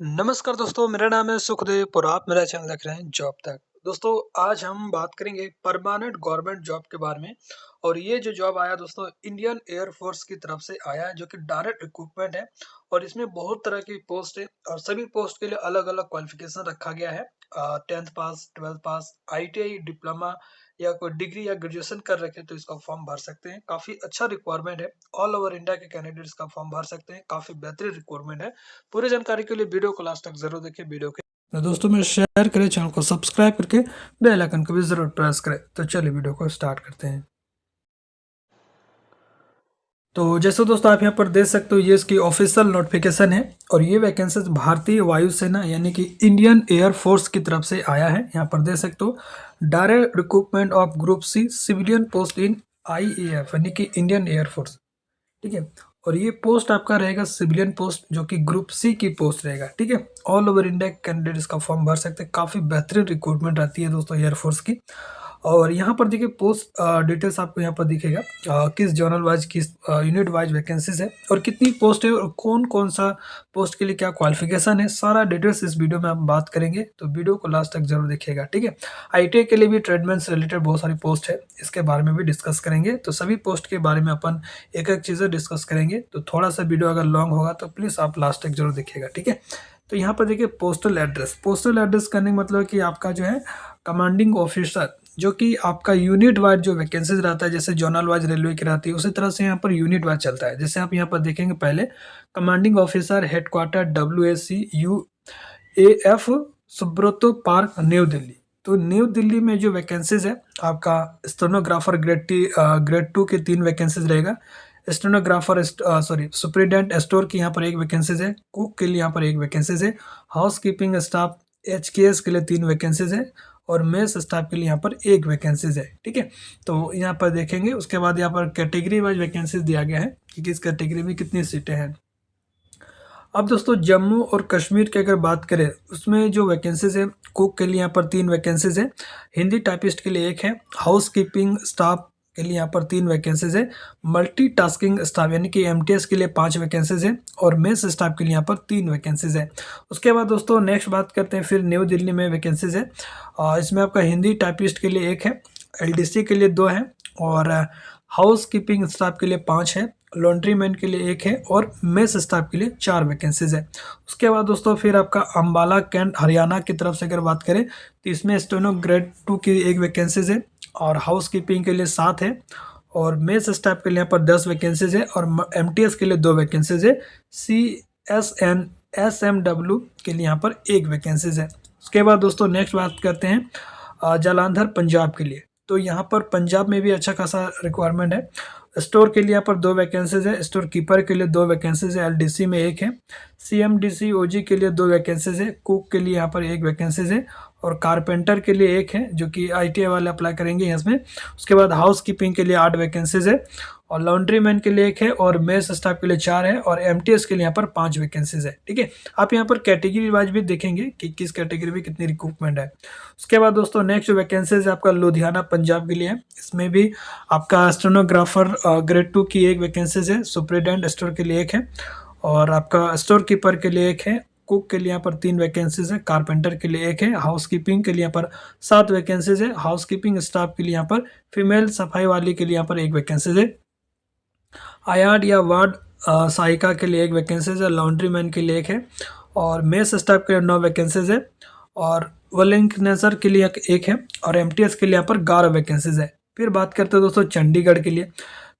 नमस्कार दोस्तों, मेरा नाम है सुखदेव और आप मेरा चैनल देख रहे हैं जॉब तक। दोस्तों, आज हम बात करेंगे परमानेंट गवर्नमेंट जॉब के बारे में। और ये जो जॉब आया दोस्तों, इंडियन एयर फोर्स की तरफ से आया है, जो कि डायरेक्ट रिक्रूटमेंट है। और इसमें बहुत तरह की पोस्ट है और सभी पोस्ट के लिए अलग अलग क्वालिफिकेशन रखा गया है। 10th पास, 12th पास, ITI, डिप्लोमा या कोई डिग्री या ग्रेजुएशन कर रखे तो इसका फॉर्म भर सकते हैं। काफी अच्छा रिक्वायरमेंट है। ऑल ओवर इंडिया के कैंडिडेट्स का फॉर्म भर सकते हैं। काफी बेहतरीन रिक्वायरमेंट है। पूरी जानकारी के लिए वीडियो को लास्ट तक जरूर देखिए। वीडियो के तो दोस्तों में शेयर करें, चैनल को सब्सक्राइब करके बेल आइकन को भी जरूर प्रेस करें। तो चलिए वीडियो को स्टार्ट करते हैं। तो जैसे दोस्तों आप यहाँ पर देख सकते हो, ये इसकी ऑफिशियल नोटिफिकेशन है और ये वैकेंसी भारतीय वायुसेना यानी कि इंडियन एयर फोर्स की तरफ से आया है। यहाँ पर देख सकते हो, direct recruitment of group C civilian post in IAF यानी कि इंडियन एयर फोर्स। ठीक है। और ये पोस्ट आपका रहेगा सिविलियन पोस्ट, जो कि ग्रुप सी की पोस्ट रहेगा। ठीक है। ऑल ओवर इंडिया कैंडिडेट इसका फॉर्म भर सकते हैं। काफी बेहतरीन रिक्रूटमेंट रहती है दोस्तों एयरफोर्स की। और यहाँ पर देखिए पोस्ट डिटेल्स आपको यहाँ पर दिखेगा, किस जर्नल वाइज, किस यूनिट वाइज वैकेंसीज है और कितनी पोस्ट है और कौन कौन सा पोस्ट के लिए क्या क्वालिफिकेशन है, सारा डिटेल्स इस वीडियो में हम बात करेंगे। तो वीडियो को लास्ट तक जरूर देखिएगा। ठीक है। ITI के लिए भी ट्रेडमैन से रिलेटेड बहुत सारी पोस्ट है, इसके बारे में भी डिस्कस करेंगे। तो सभी पोस्ट के बारे में अपन एक एक चीज़ें डिस्कस करेंगे। तो थोड़ा सा वीडियो अगर लॉन्ग होगा तो प्लीज़ आप लास्ट तक जरूर देखिएगा। ठीक है। तो यहाँ पर देखिए पोस्टल एड्रेस करने का मतलब कि आपका जो है कमांडिंग ऑफिसर, जो कि आपका यूनिट वाइज जो वैकेंसीज रहता है, जैसे जोनल वाइज रेलवे की रहती है, उसी तरह से यहाँ पर यूनिट वाइज चलता है। जैसे आप यहाँ पर देखेंगे, पहले commanding officer headquarters WACUAF Subroto park New Delhi. तो न्यू दिल्ली में जो वैकेंसीज है, आपका स्टेनोग्राफर ग्रेड 2 के 3 वैकेंसीज रहेगा। स्टेनोग्राफर सुप्रिटेंडेंट स्टोर की यहाँ पर एक वैकेंसीज है। कुक के लिए यहाँ पर एक वैकेंसीज है। हाउस कीपिंग स्टाफ HKS के लिए 3 वैकेंसीज है और मेस स्टाफ के लिए यहाँ पर एक वैकेंसीज है। ठीक है। तो यहाँ पर देखेंगे, उसके बाद यहाँ पर कैटेगरी वाइज वैकेंसीज दिया गया है कि किस कैटेगरी में कितनी सीटें हैं। अब दोस्तों जम्मू और कश्मीर की अगर बात करें, उसमें जो वैकेंसीज है, कुक के लिए यहाँ पर 3 वैकेंसीज है। हिंदी टाइपिस्ट के लिए एक है। हाउस कीपिंग स्टाफ के लिए यहाँ पर 3 वैकेंसीज है। मल्टीटास्किंग स्टाफ यानी कि MTS के लिए 5 वैकेंसीज है और मेस स्टाफ के लिए यहाँ पर 3 वैकेंसीज है। उसके बाद दोस्तों नेक्स्ट बात करते हैं, फिर न्यू दिल्ली में वैकेंसीज है। इसमें आपका हिंदी टाइपिस्ट के लिए एक है, LDC के लिए 2 है और हाउस कीपिंग स्टाफ के लिए 5 है, लॉन्ड्री मैन के लिए एक है और मेस स्टाफ के लिए 4 वैकेंसीज है। उसके बाद दोस्तों फिर आपका अंबाला कैंट हरियाणा की तरफ से अगर बात करें, तो इसमें स्टेनो ग्रेड 2 की एक वैकेंसीज है और हाउस कीपिंग के लिए 7 है और मेस स्टाफ के लिए यहाँ पर 10 वैकेंसीज है और MTS के लिए 2 वैकेंसीज है। CSN SMW के लिए यहाँ पर एक वैकेंसीज है। उसके बाद दोस्तों नेक्स्ट बात करते हैं जालंधर पंजाब के लिए। तो यहाँ पर पंजाब में भी अच्छा खासा रिक्वायरमेंट है। स्टोर के लिए यहाँ पर 2 वैकेंसीज है। स्टोर कीपर के लिए 2 वैकेंसीज है। LDC में एक है। CMDC OG के लिए 2 वैकेंसीज है। कुक के लिए यहाँ पर एक वैकेंसीज है और कारपेंटर के लिए एक है, जो कि ITI वाले अप्लाई करेंगे इसमें। उसके बाद हाउस कीपिंग के लिए 8 वैकेंसीज है और लॉन्ड्री मैन के लिए एक है और मेस स्टाफ के लिए 4 है और MTS के लिए यहाँ पर 5 वैकेंसीज है। ठीक है। आप यहाँ पर कैटेगरी वाइज भी देखेंगे कि किस कैटेगरी में कितनी रिक्रूटमेंट है। उसके बाद दोस्तों नेक्स्ट वैकेंसीज आपका लुधियाना पंजाब के लिए है। इसमें भी आपका स्टेनोग्राफर ग्रेड 2 की एक वैकेंसीज है। सुप्रिटेंडेंट स्टोर के लिए एक है और आपका स्टोर कीपर के लिए एक है। कुक के लिए यहाँ पर 3 वैकेंसीज है। कारपेंटर के लिए एक है। हाउस कीपिंग के लिए यहाँ पर 7 वैकेंसीज है। हाउस कीपिंग स्टाफ के लिए यहाँ पर फीमेल सफाई वाली के लिए यहाँ पर एक वैकेंसीज है। आयाड या वार्ड सहायिका के लिए एक वैकेंसीज है। लॉन्ड्री मैन के लिए एक है और मेस स्टाफ के लिए 9 वैकेंसीज है और वॉलंटियर के लिए एक है और MTS के लिए यहाँ पर 11 वैकेंसीज है। फिर बात करते हैं दोस्तों चंडीगढ़ के लिए।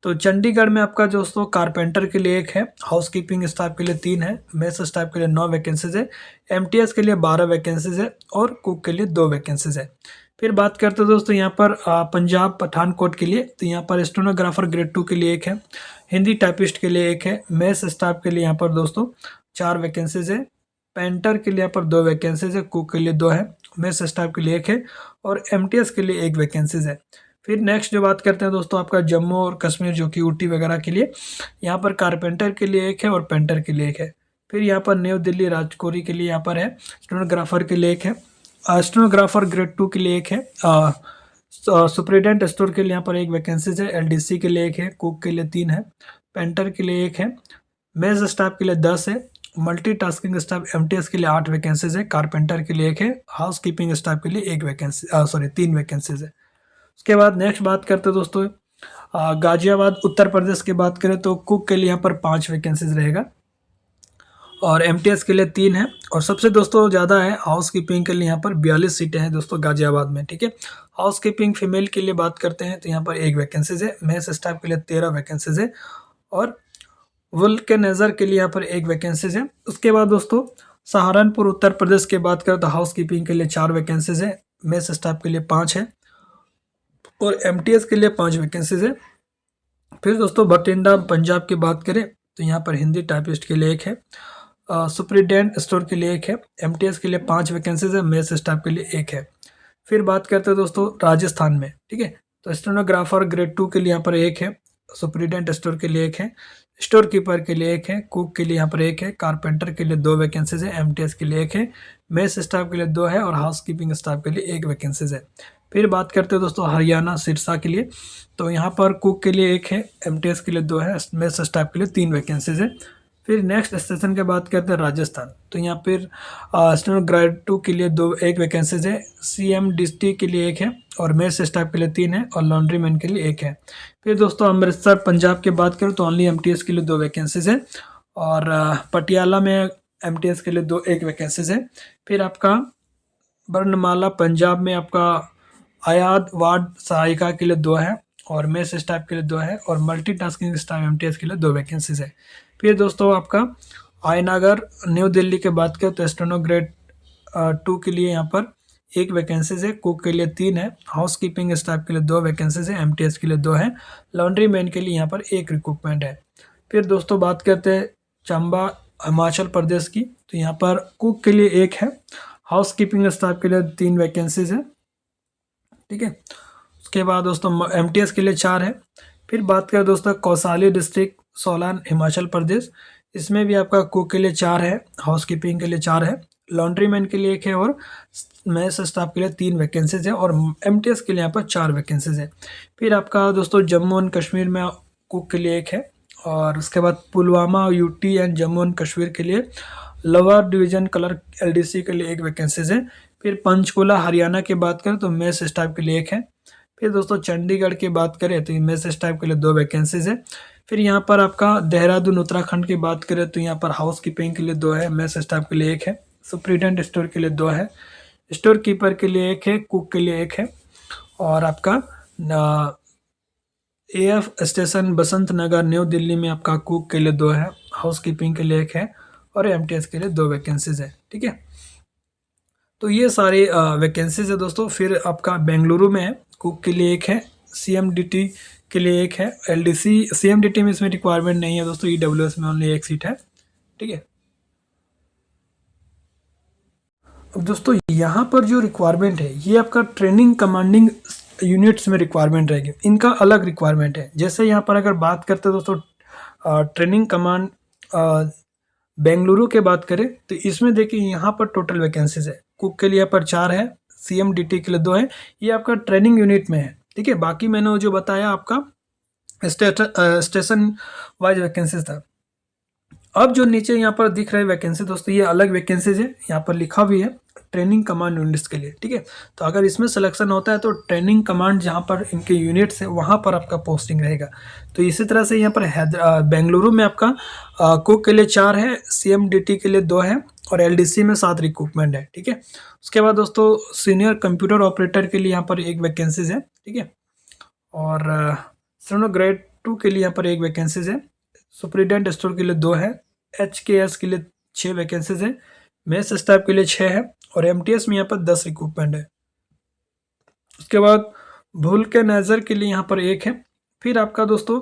तो चंडीगढ़ में आपका दोस्तों कारपेंटर के लिए एक है। हाउस कीपिंग स्टाफ के लिए 3 है। मेस स्टाफ के लिए 9 वैकेंसीज है। MTS के लिए 12 वैकेंसीज है और कुक के लिए 2 वैकेंसीज है। फिर बात करते हैं दोस्तों यहाँ पर पंजाब पठानकोट के लिए। तो यहाँ पर स्टेनोग्राफर ग्रेड 2 के लिए एक है। हिंदी टाइपिस्ट के लिए एक है। मेस स्टाफ के लिए यहाँ पर दोस्तों 4 वैकेंसीज है। पेंटर के लिए यहाँ पर 2 वैकेंसीज है। कुक के लिए 2 है। मेस स्टाफ के लिए एक है और MTS के लिए एक वैकेंसीज है। फिर नेक्स्ट जो बात करते हैं दोस्तों आपका जम्मू और कश्मीर, जो कि UT वगैरह के लिए, यहाँ पर कारपेंटर के लिए एक है और पेंटर के लिए एक है। फिर यहाँ पर न्यू दिल्ली राजौरी के लिए यहाँ पर है। स्टेनोग्राफर के लिए एक है। स्टेनोग्राफर ग्रेड 2 के लिए एक है। सुप्रिटेंडेंट स्टोर के लिए यहाँ पर एक वैकेंसीज है। LDC के लिए एक है। कुक के लिए 3 है। पेंटर के लिए एक है। मेस स्टाफ के लिए 10 है। मल्टीटास्किंग स्टाफ एमटीएस के लिए 8 वैकेंसीज है, कारपेंटर के लिए 1 है, हाउस कीपिंग स्टाफ के लिए 1 वैकेंसी 3 वैकेंसीज है। उसके बाद नेक्स्ट बात करते हैं दोस्तों गाजियाबाद उत्तर प्रदेश की बात करें तो कुक के लिए यहाँ पर 5 वैकेंसीज रहेगा और एमटीएस के लिए 3 है। और सबसे दोस्तों ज़्यादा है हाउस कीपिंग के लिए यहाँ पर 42 सीटें हैं दोस्तों गाजियाबाद में, ठीक है। हाउस कीपिंग फीमेल के लिए बात करते हैं तो यहाँ पर 1 वैकेंसीज है, मेस स्टाफ के लिए 13 वैकेंसीज है और वुल्कनाइजर के लिए यहाँ पर 1 वैकेंसीज है। उसके बाद दोस्तों सहारनपुर उत्तर प्रदेश की बात करें तो हाउस कीपिंग के लिए 4 वैकेंसीज है, मेस स्टाफ के लिए 5 है और एमटीएस के लिए 5 वैकेंसीज है। फिर दोस्तों बठिंडा पंजाब की बात करें तो यहाँ पर हिंदी टाइपिस्ट के लिए 1 है, सुपरिटेंडेंट स्टोर के लिए 1 है, एमटीएस के लिए 5 वैकेंसीज है, मेस स्टाफ के लिए 1 है। फिर बात करते हैं दोस्तों राजस्थान में, ठीक है। तो स्टेनोग्राफर ग्रेड 2 के लिए यहाँ पर 1 है, सुपरिटेंडेंट स्टोर के लिए 1 है, स्टोर कीपर के लिए 1 है, कुक के लिए यहाँ पर 1 है, कारपेंटर के लिए 2 वैकेंसीज है, एमटीएस के लिए 1 है, मेस स्टाफ के लिए 2 है और हाउस कीपिंग स्टाफ के लिए 1 वैकेंसीज है। फिर बात करते हैं दोस्तों हरियाणा सिरसा के लिए, तो यहाँ पर कुक के लिए 1 है, एमटीएस के लिए 2 है, मेस स्टाफ के लिए 3 वैकेंसीज है। फिर नेक्स्ट स्टेशन की बात करते हैं राजस्थान, तो यहाँ पर स्टेनो ग्रेड 2 के लिए 1 वैकेंसीज है, सीएमडीटी के लिए 1 है और मेस स्टाफ के लिए 3 है और लॉन्ड्री मैन के लिए 1 है। फिर दोस्तों अमृतसर पंजाब की बात करें तो ओनली एमटीएस के लिए 2 वैकेंसीज है और पटियाला में एमटीएस के लिए 1 वैकेंसीज है। फिर आपका बर्नमाला पंजाब में आपका आयाद वार्ड सहायिका के लिए 2 है और मेस स्टाफ के लिए 2 है और मल्टीटास्किंग स्टाफ एमटीएस के लिए 2 वैकेंसीज है। फिर दोस्तों आपका आयनगर न्यू दिल्ली की बात करें तो स्टेनो ग्रेड 2 के लिए यहाँ पर 1 वैकेंसीज है, कुक के लिए 3 है, हाउस कीपिंग स्टाफ के लिए 2 वैकेंसीज है, एमटीएस के लिए 2 है, लॉन्ड्री मैन के लिए यहाँ पर 1 रिक्रूटमेंट है। फिर दोस्तों बात करते हैं चंबा हिमाचल प्रदेश की, तो यहाँ पर कुक के लिए 1 है, हाउस कीपिंग स्टाफ के लिए 3 वैकेंसीज है, ठीक है। उसके बाद दोस्तों एमटीएस के लिए 4 है। फिर बात करें दोस्तों कौसाली डिस्ट्रिक्ट सोलान हिमाचल प्रदेश, इसमें भी आपका कुक के लिए 4 है, हाउस कीपिंग के लिए 4 है, लॉन्ड्री मैन के लिए 1 है और मेस स्टाफ के लिए 3 वैकेंसीज है और एमटीएस के लिए यहाँ पर 4 वैकेंसीज है। फिर आपका दोस्तों जम्मू एंड कश्मीर में कुक के लिए 1 है और उसके बाद Pulwama UT and Jammu and Kashmir के लिए लोअर डिवीजन क्लर्क एलडीसी के लिए 1 वैकेंसीज है। फिर पंचकुला हरियाणा की बात करें तो मेस स्टाफ के लिए 1 है। फिर दोस्तों चंडीगढ़ की बात करें तो मेस स्टाफ के लिए 2 वैकेंसीज है। फिर यहाँ पर आपका देहरादून उत्तराखंड की बात करें तो यहाँ पर हाउस कीपिंग के लिए 2 है, मेस स्टाफ के लिए 1 है, सुपरिटेंडेंट स्टोर के लिए 2 है, स्टोर कीपर के लिए 1 है, कुक के लिए 1 है और आपका एएफ स्टेशन बसंत नगर न्यू दिल्ली में आपका कुक के लिए 2 है, हाउस कीपिंग के लिए 1 है और एमटीएस के लिए 2 वैकेंसीज है, ठीक है। तो ये सारे वैकेंसीज है दोस्तों। फिर आपका बेंगलुरु में है, कुक के लिए 1 है, सीएमडीटी के लिए 1 है, एलडीसी सीएमडीटी में इसमें रिक्वायरमेंट नहीं है दोस्तों, ईडब्ल्यूएस में ओनली 1 सीट है, ठीक है। अब दोस्तों यहाँ पर जो रिक्वायरमेंट है ये आपका ट्रेनिंग कमांडिंग यूनिट्स में रिक्वायरमेंट रहेगी, इनका अलग रिक्वायरमेंट है। जैसे यहाँ पर अगर बात करते हैं दोस्तों ट्रेनिंग कमांड बेंगलुरु के बात करें तो इसमें देखिए यहाँ पर टोटल वैकेंसीज है, कुक के लिए यहाँ पर 4 है, सीएमडीटी के लिए 2 है, ये आपका ट्रेनिंग यूनिट में है, ठीक है। बाकी मैंने जो बताया आपका स्टेशन वाइज वैकेंसीज था। अब जो नीचे यहाँ पर दिख रहे वैकेंसी दोस्तों ये अलग वैकेंसीज है, यहाँ पर लिखा भी है ट्रेनिंग कमांड यूनिट्स के लिए, ठीक है। तो अगर इसमें सिलेक्शन होता है तो ट्रेनिंग कमांड जहाँ पर इनके यूनिट्स है वहाँ पर आपका पोस्टिंग रहेगा। तो इसी तरह से यहाँ पर बेंगलुरु में आपका कुक के लिए 4 है, सीएमडीटी के लिए 2 है और एलडीसी में 7 रिक्रूटमेंट है, ठीक है। उसके बाद दोस्तों सीनियर कंप्यूटर ऑपरेटर के लिए यहाँ पर 1 वैकेंसीज है, ठीक है। और स्टेनो ग्रेड 2 के लिए यहाँ पर 1 वैकेंसीज है, सुपरिटेंडेंट स्टोर के लिए 2 है, एचकेएस के लिए 6 वैकेंसीज है, मेस स्टाफ के लिए 6 है और एमटीएस में यहाँ पर 10 रिक्रूटमेंट है। उसके बाद वुल्कनाइजर के लिए यहाँ पर 1 है। फिर आपका दोस्तों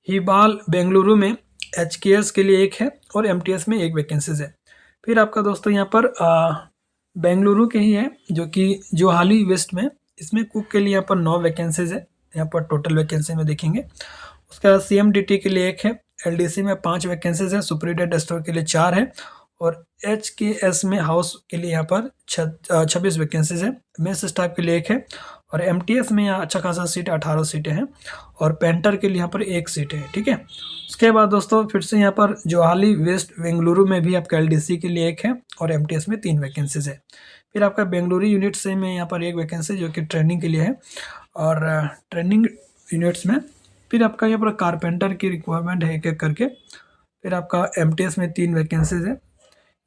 हिबाल बेंगलुरु में एचकेएस के लिए 1 है और एमटीएस में 1 वैकेंसीज है। फिर आपका दोस्तों यहाँ पर बेंगलुरु के ही है जो कि जोहाली वेस्ट में, इसमें कुक के लिए यहाँ पर 9 वैकेंसीज है, यहाँ पर टोटल वैकेंसी में देखेंगे। उसके बाद सीएमडीटी के लिए 1 है, एलडीसी में 5 वैकेंसीज है, सुपरिटेंडेंट स्टोर के लिए 4 है और एचकेएस में हाउस के लिए यहाँ पर 26 वैकेंसीज है, मेस स्टाफ के लिए 1 है और एमटीएस में यहाँ अच्छा खासा सीट 18 सीटें हैं और पेंटर के लिए यहाँ पर 1 सीट है, ठीक है। उसके बाद दोस्तों फिर से यहाँ पर जोहाली वेस्ट बेंगलुरु में भी आपका एलडीसी के लिए 1 है और एमटीएस में 3 वैकेंसीज है। फिर आपका बेंगलुरु यूनिट से में यहाँ पर 1 वैकेंसी जो कि ट्रेनिंग के लिए है और ट्रेनिंग यूनिट्स में फिर आपका यहाँ पर कारपेंटर की रिक्वायरमेंट है 1-1 करके। फिर आपका एमटीएस में 3 वैकेंसीज है।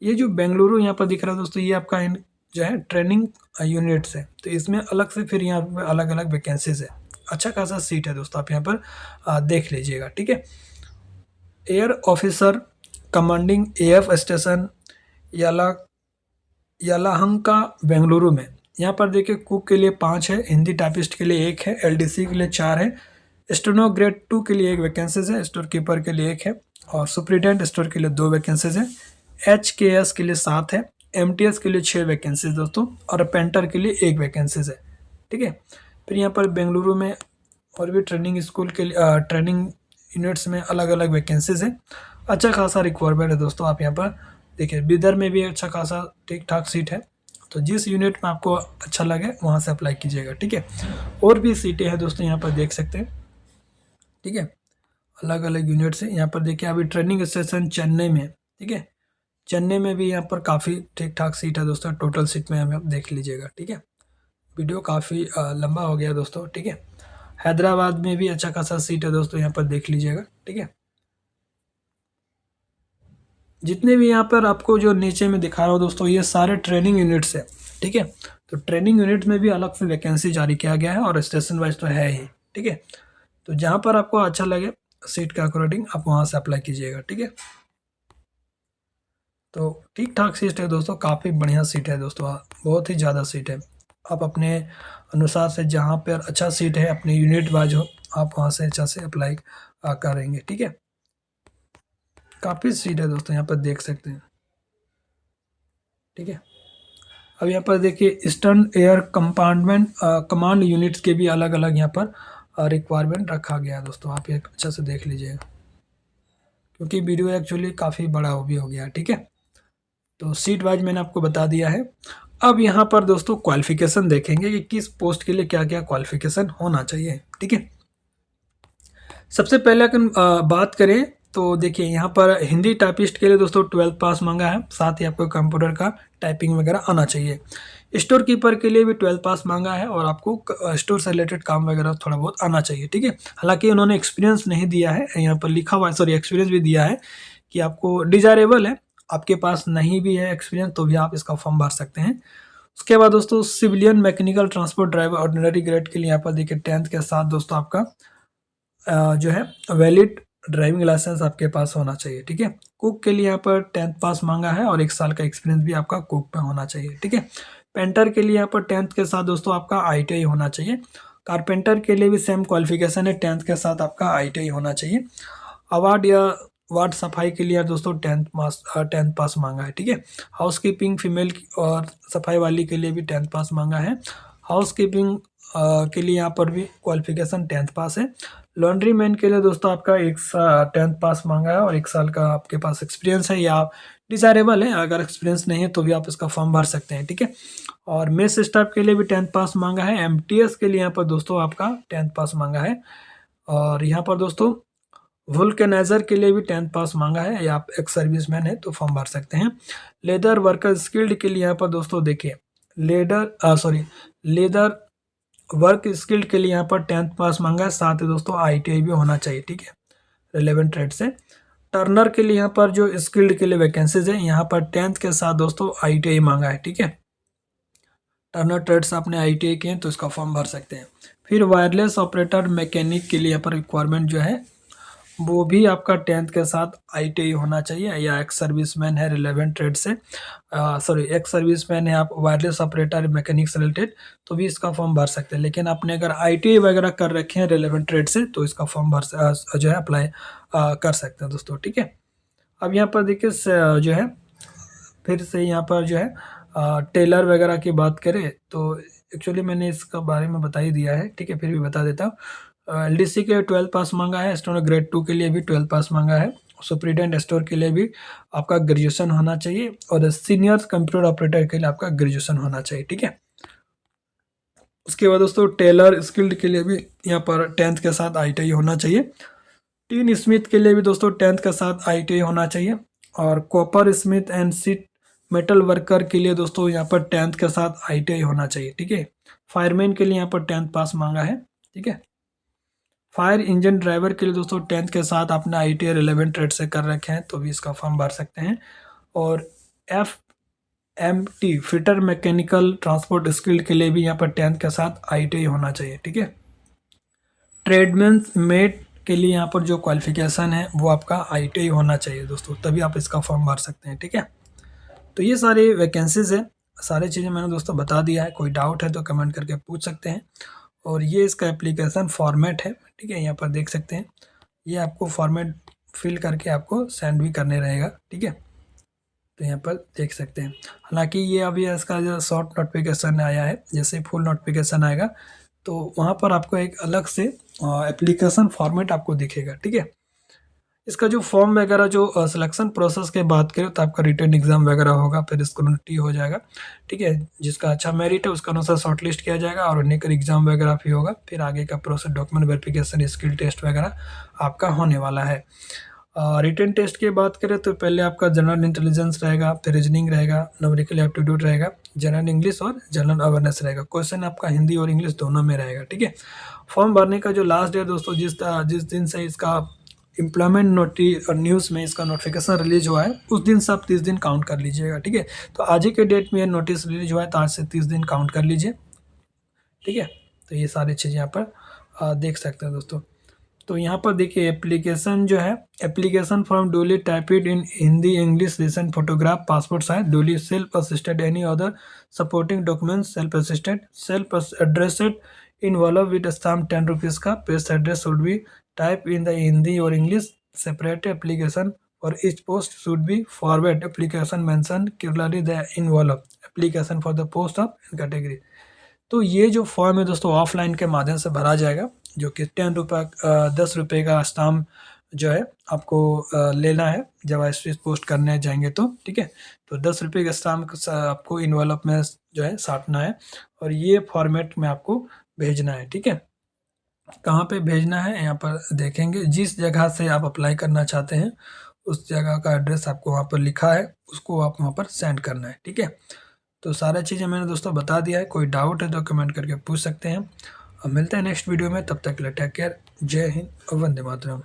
ये जो बेंगलुरु यहाँ पर दिख रहा है दोस्तों, ये आपका जो है ट्रेनिंग यूनिट्स है, तो इसमें अलग से फिर यहाँ पर अलग अलग वैकेंसीज है। अच्छा खासा सीट है दोस्तों, आप यहाँ पर देख लीजिएगा, ठीक है। Air officer commanding AF station Yelahanka Bengaluru में, यहाँ पर देखिए कुक के लिए 5 है, हिंदी टाइपिस्ट के लिए 1 है, एलडीसी के लिए 4 है, स्टेनो ग्रेड 2 के लिए 1 वैकेंसीज है, स्टोर कीपर के लिए 1 है और सुप्रिटेंडेंट स्टोर के लिए 2 वैकेंसीज है, एचकेएस के लिए 7 है, एमटीएस के लिए 6 वैकेंसीज दोस्तों और पेंटर के लिए 1 वैकेंसीज है, ठीक है। फिर यहाँ पर बेंगलुरु में और भी ट्रेनिंग स्कूल के लिए ट्रेनिंग यूनिट्स में अलग अलग वैकेंसीज है। अच्छा खासा रिक्वायरमेंट है दोस्तों, आप यहाँ पर देखिए बिदर में भी अच्छा खासा ठीक ठाक सीट है, तो जिस यूनिट में आपको अच्छा लगे वहाँ से अप्लाई कीजिएगा, ठीक है। और भी सीटें हैं दोस्तों, यहाँ पर देख सकते हैं, ठीक है, अलग अलग यूनिट से। यहाँ पर देखिए अभी ट्रेनिंग स्टेशन चेन्नई में, ठीक है, चेन्नई में भी यहाँ पर काफ़ी ठीक ठाक सीट है दोस्तों, टोटल सीट में हमें आप देख लीजिएगा, ठीक है। वीडियो काफ़ी लंबा हो गया दोस्तों, ठीक है। हैदराबाद में भी अच्छा खासा सीट है दोस्तों, यहाँ पर देख लीजिएगा, ठीक है। जितने भी यहाँ पर आपको जो नीचे में दिखा रहा हूँ दोस्तों, ये सारे ट्रेनिंग यूनिट्स है, ठीक है। तो ट्रेनिंग यूनिट में भी अलग से वैकेंसी जारी किया गया है और स्टेशन वाइज तो है ही, ठीक है। तो जहाँ पर आपको अच्छा लगे सीट के अकॉर्डिंग आप वहाँ से अप्लाई कीजिएगा, ठीक है। तो ठीक ठाक सीट है दोस्तों, काफ़ी बढ़िया सीट है दोस्तों, बहुत ही ज़्यादा सीट है। आप अपने अनुसार से जहाँ पर अच्छा सीट है अपने यूनिट वाइज हो, आप वहाँ से अच्छा से अप्लाई करेंगे, ठीक है। काफ़ी सीट है दोस्तों, यहाँ पर देख सकते हैं, ठीक है। अब यहाँ पर देखिए eastern air compartment command units के भी अलग अलग यहाँ पर रिक्वायरमेंट रखा गया है दोस्तों, आप ये अच्छा से देख लीजिएगा, क्योंकि वीडियो एक्चुअली काफ़ी बड़ा भी हो गया है, ठीक है। तो सीट वाइज मैंने आपको बता दिया है। अब यहाँ पर दोस्तों क्वालिफिकेशन देखेंगे कि किस पोस्ट के लिए क्या क्या क्वालिफिकेशन होना चाहिए, ठीक है। सबसे पहले अगर बात करें तो देखिए यहाँ पर हिंदी टाइपिस्ट के लिए दोस्तों 12th पास मांगा है, साथ ही आपको कंप्यूटर का टाइपिंग वगैरह आना चाहिए। स्टोर कीपर के लिए भी 12th पास मांगा है और आपको स्टोर से रिलेटेड काम वगैरह थोड़ा बहुत आना चाहिए, ठीक है। हालांकि उन्होंने एक्सपीरियंस नहीं दिया है, यहाँ पर लिखा हुआ है, सॉरी एक्सपीरियंस भी दिया है कि आपको डिजायरेबल है, आपके पास नहीं भी है एक्सपीरियंस तो भी आप इसका फॉर्म भर सकते हैं। उसके बाद दोस्तों civilian mechanical transport driver ordinary grade के लिए यहाँ पर देखिए 10th के साथ दोस्तों आपका जो है वैलिड ड्राइविंग लाइसेंस आपके पास होना चाहिए, ठीक है। कुक के लिए यहाँ पर 10th पास मांगा है और 1 साल का एक्सपीरियंस भी आपका कुक में होना चाहिए, ठीक है। पेंटर के लिए यहाँ पर 10th के साथ दोस्तों आपका आईटीआई होना चाहिए। कारपेंटर के लिए भी सेम क्वालिफिकेशन है, 10th के साथ आपका आईटीआई होना चाहिए। अवार्ड या वार्ड सफाई के लिए दोस्तों 10th पास मांगा है, ठीक है। हाउस कीपिंग फीमेल और सफाई वाली के लिए भी 10th पास मांगा है। हाउस कीपिंग के लिए यहाँ पर भी क्वालिफिकेशन 10th पास है। लॉन्ड्री मैन के लिए दोस्तों आपका 10th पास मांगा है और 1 साल का आपके पास एक्सपीरियंस है या डिजायरेबल है, अगर एक्सपीरियंस नहीं है तो भी आप इसका फॉर्म भर सकते हैं, ठीक है। और मेस स्टाफ के लिए भी 10th पास मांगा है। एमटीएस के लिए यहाँ पर दोस्तों आपका 10th पास मांगा है और यहाँ पर दोस्तों वुल्कनाइजर के लिए भी 10th पास मांगा है, या आप एक्स सर्विसमैन है तो फॉर्म भर सकते हैं। लेदर वर्कर स्किल्ड के लिए यहाँ पर दोस्तों देखिए लेदर वर्क स्किल्ड के लिए यहाँ पर 10th पास मांगा है, साथ ही दोस्तों आईटीआई भी होना चाहिए, ठीक है, रिलेवेंट ट्रेड से। टर्नर के लिए यहाँ पर जो स्किल्ड के लिए वैकेंसीज है, यहाँ पर 10th के साथ दोस्तों आईटीआई मांगा है, ठीक है। टर्नर ट्रेड्स आपने आईटीआई किए तो इसका फॉर्म भर सकते हैं। फिर वायरलेस ऑपरेटर मैकेनिक के लिए यहाँ पर रिक्वायरमेंट जो है वो भी आपका 10th के साथ आईटीआई होना चाहिए, या एक्स सर्विसमैन है रिलेवेंट ट्रेड से, एक्स सर्विसमैन है आप वायरलेस ऑपरेटर मैकेनिक से रिलेटेड तो भी इसका फॉर्म भर सकते हैं। लेकिन आपने अगर आईटीआई वगैरह कर रखे हैं रिलेवेंट ट्रेड से तो इसका फॉर्म जो है अप्लाई कर सकते हैं दोस्तों, ठीक है। अब यहाँ पर देखिए जो है फिर से यहाँ पर जो है टेलर वगैरह की बात करें तो एक्चुअली मैंने इसका बारे में बता ही दिया है, ठीक है, फिर भी बता देता हूँ। एलडीसी के 12th पास मांगा है, स्टोर ग्रेड 2 के लिए भी 12th पास मांगा है, सुप्रीडेंट स्टोर के लिए भी आपका ग्रेजुएशन होना चाहिए और सीनियर कंप्यूटर ऑपरेटर के लिए आपका ग्रेजुएशन होना चाहिए, ठीक है। उसके बाद दोस्तों टेलर स्किल्ड के लिए भी यहाँ पर 10th के साथ ITI होना चाहिए। टीन स्मिथ के लिए भी दोस्तों 10th के साथ ITI होना चाहिए। और copper Smith and seat metal worker के लिए दोस्तों यहाँ पर 10th के साथ ITI होना चाहिए, ठीक है। फायरमैन के लिए यहाँ पर 10th पास मांगा है, ठीक है। फायर इंजन ड्राइवर के लिए दोस्तों 10th के साथ आपने ITI रिलेवेंट ट्रेड से कर रखे हैं तो भी इसका फॉर्म भर सकते हैं। और FMT fitter mechanical transport skilled के लिए भी यहाँ पर 10th के साथ ITI होना चाहिए, ठीक है। ट्रेडमैन्स मेट के लिए यहाँ पर जो क्वालिफिकेशन है वो आपका ITI होना चाहिए दोस्तों, तभी आप इसका फॉर्म भर सकते हैं, ठीक है। तो ये सारी वैकेंसीज है, सारी चीज़ें मैंने दोस्तों बता दिया है। कोई डाउट है तो कमेंट करके पूछ सकते हैं। और ये इसका एप्लीकेशन फॉर्मेट है, ठीक है, यहाँ पर देख सकते हैं। ये आपको फॉर्मेट फिल करके आपको सेंड भी करने रहेगा, ठीक है। तो यहाँ पर देख सकते हैं। हालांकि ये अभी इसका जो शॉर्ट नोटिफिकेशन आया है, जैसे फुल नोटिफिकेशन आएगा तो वहाँ पर आपको एक अलग से एप्लीकेशन फॉर्मेट आपको दिखेगा, ठीक है। इसका जो फॉर्म वगैरह जो सिलेक्शन प्रोसेस के बात करें तो आपका रिटन एग्जाम वगैरह होगा, फिर स्क्रूटनी हो जाएगा, ठीक है। जिसका अच्छा मेरिट है उसका अनुसार शॉर्ट लिस्ट किया जाएगा और निकल एग्जाम वगैरह भी होगा। फिर आगे का process document verification, skill test वगैरह आपका होने वाला है। रिटन टेस्ट की बात करें तो पहले आपका जनरल इंटेलिजेंस रहेगा, फिर रीजनिंग रहेगा, न्यूमेरिकल एप्टीट्यूड रहेगा, जनरल इंग्लिश और जनरल अवेयरनेस रहेगा। क्वेश्चन आपका हिंदी और इंग्लिश दोनों में रहेगा, ठीक है। फॉर्म भरने का जो लास्ट डेट दोस्तों जिस दिन से इसका एम्प्लॉयमेंट न्यूज़ में इसका नोटिफिकेशन रिलीज हुआ है उस दिन से आप 30 दिन काउंट कर लीजिएगा, ठीक है। तो आज ही के डेट में नोटिस रिलीज हुआ है तो आज से 30 दिन काउंट कर लीजिए, ठीक है। तो ये सारी चीज़ें यहाँ पर देख सकते हैं दोस्तों। तो यहाँ पर देखिए एप्लीकेशन जो है, application form duly typed in Hindi, English, recent photograph, passport size, duly self assisted, any other supporting documents, self assisted, self addressed, envelope with stamp 10 rupees का, paste address should be type in the Hindi और English, separate application और each post should be forward application mention clearly the envelope application for the post of category। तो ये जो form है दोस्तों offline के माध्यम से भरा जाएगा, जो कि 10 रुपये का स्टाम्प जो है आपको लेना है जब स्पीड पोस्ट करने जाएंगे तो, ठीक है। तो 10 रुपये का स्टाम्प आपको इन्वेलप में जो है साटना है और ये फॉर्मेट में आपको भेजना है, ठीक है। कहाँ पे भेजना है यहाँ पर देखेंगे, जिस जगह से आप अप्लाई करना चाहते हैं उस जगह का एड्रेस आपको वहाँ पर लिखा है, उसको आप वहाँ पर सेंड करना है, ठीक है। तो सारा चीज़ें मैंने दोस्तों बता दिया है। कोई डाउट है तो कमेंट करके पूछ सकते हैं। अब मिलते हैं नेक्स्ट वीडियो में, तब तक के लिए टेक केयर। जय हिंद और वंदे मातरम।